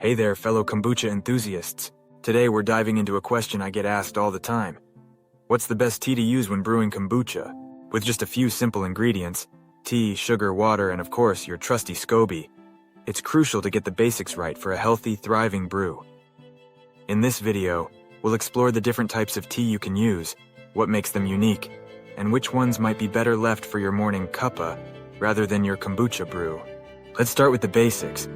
Hey there, fellow kombucha enthusiasts. Today we're diving into a question I get asked all the time. What's the best tea to use when brewing kombucha? With just a few simple ingredients, tea, sugar, water, and of course, your trusty SCOBY, it's crucial to get the basics right for a healthy, thriving brew. In this video, we'll explore the different types of tea you can use, what makes them unique, and which ones might be better left for your morning cuppa rather than your kombucha brew. Let's start with the basics.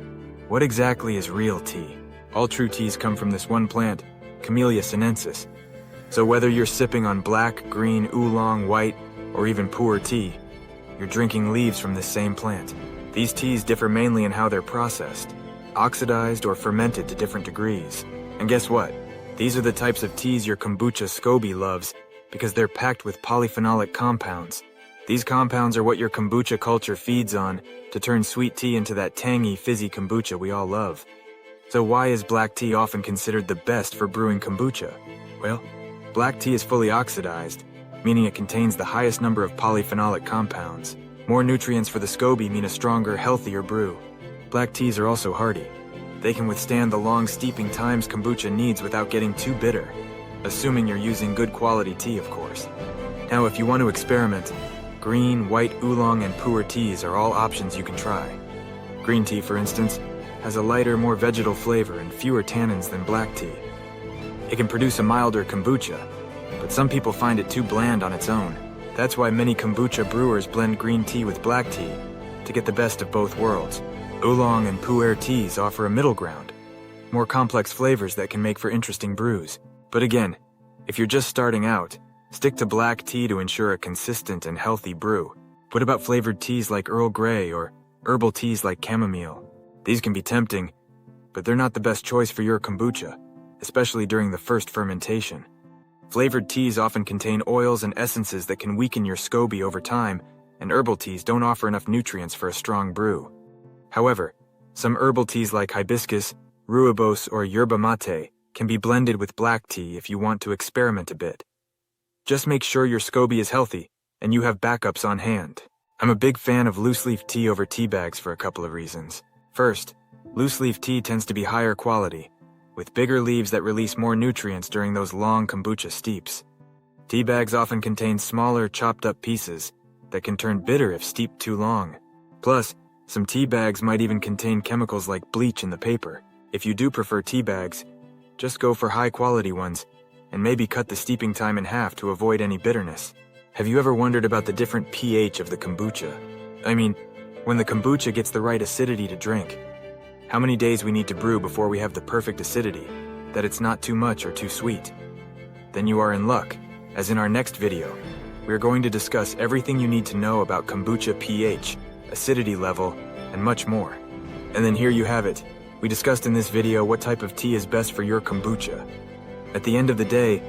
What exactly is real tea? All true teas come from this one plant, Camellia sinensis. So whether you're sipping on black, green, oolong, white, or even pu-erh tea, you're drinking leaves from this same plant. These teas differ mainly in how they're processed, oxidized or fermented to different degrees. And guess what? These are the types of teas your kombucha SCOBY loves because they're packed with polyphenolic compounds. These compounds are what your kombucha culture feeds on to turn sweet tea into that tangy, fizzy kombucha we all love. So why is black tea often considered the best for brewing kombucha? Well, black tea is fully oxidized, meaning it contains the highest number of polyphenolic compounds. More nutrients for the SCOBY mean a stronger, healthier brew. Black teas are also hardy. They can withstand the long steeping times kombucha needs without getting too bitter, assuming you're using good quality tea, of course. Now, if you want to experiment, green, white, oolong, and pu-erh teas are all options you can try. Green tea, for instance, has a lighter, more vegetal flavor and fewer tannins than black tea. It can produce a milder kombucha, but some people find it too bland on its own. That's why many kombucha brewers blend green tea with black tea to get the best of both worlds. Oolong and Pu-erh teas offer a middle ground, more complex flavors that can make for interesting brews. But again, if you're just starting out, stick to black tea to ensure a consistent and healthy brew. What about flavored teas like Earl Grey or herbal teas like Camomile? These can be tempting, but they're not the best choice for your kombucha, especially during the first fermentation. Flavored teas often contain oils and essences that can weaken your SCOBY over time, and herbal teas don't offer enough nutrients for a strong brew. However, some herbal teas like Hibiscus, Rooibos, or Yerba mate can be blended with black tea if you want to experiment a bit. Just make sure your SCOBY is healthy and you have backups on hand. I'm a big fan of loose-leaf tea over tea bags for a couple of reasons. First, loose-leaf tea tends to be higher quality, with bigger leaves that release more nutrients during those long kombucha steeps. Tea bags often contain smaller, chopped-up pieces that can turn bitter if steeped too long. Plus, some tea bags might even contain chemicals like bleach in the paper. If you do prefer tea bags, just go for high-quality ones, and maybe cut the steeping time in half to avoid any bitterness. Have you ever wondered about the different pH of the kombucha? I mean, when the kombucha gets the right acidity to drink, how many days we need to brew before we have the perfect acidity, that it's not too much or too sweet? Then you are in luck, as in our next video, we are going to discuss everything you need to know about kombucha pH, acidity level, and much more. And then here you have it. We discussed in this video what type of tea is best for your kombucha. At the end of the day,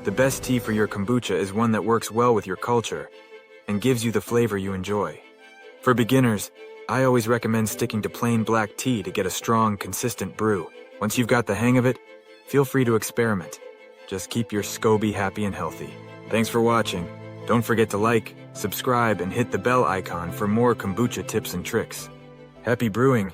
the best tea for your kombucha is one that works well with your culture and gives you the flavor you enjoy. For beginners, I always recommend sticking to plain black tea to get a strong, consistent brew. Once you've got the hang of it, feel free to experiment. Just keep your SCOBY happy and healthy. Thanks for watching. Don't forget to like, subscribe, and hit the bell icon for more kombucha tips and tricks. Happy brewing!